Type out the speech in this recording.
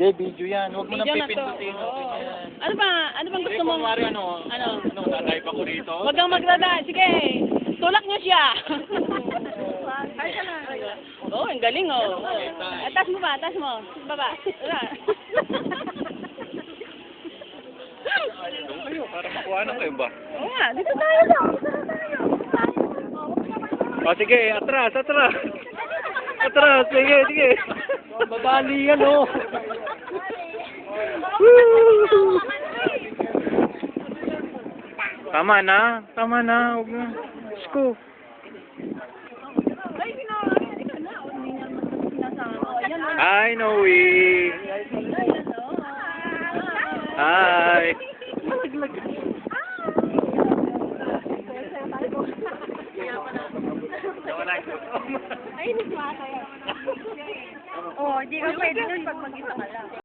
Hindi, video yan. Huwag mo nang Video na to. pipindutin. Oo. Okay yan. Ano ba? Ano bang gusto mo? Kunwari ano, Ano? tatay pa ko rito. Huwag kang magdada. Sige. Tulak niyo siya. Ay, ka na. Oo, ang galing oh. Atas mo ba? Atas mo. Baba. Wala. Doon kayo, para makuha na kayo ba? Oo nga, dito tayo lang. O sige, atras, atras. Atras, sige, sige. Madali yan oh. Woo! Tama na, tama na. Huwag na. Scoop. Hi, Noe. Hi. Ay, hindi ko ata yan. Oh, hindi ka pwede nun pag mag-isa ka lang.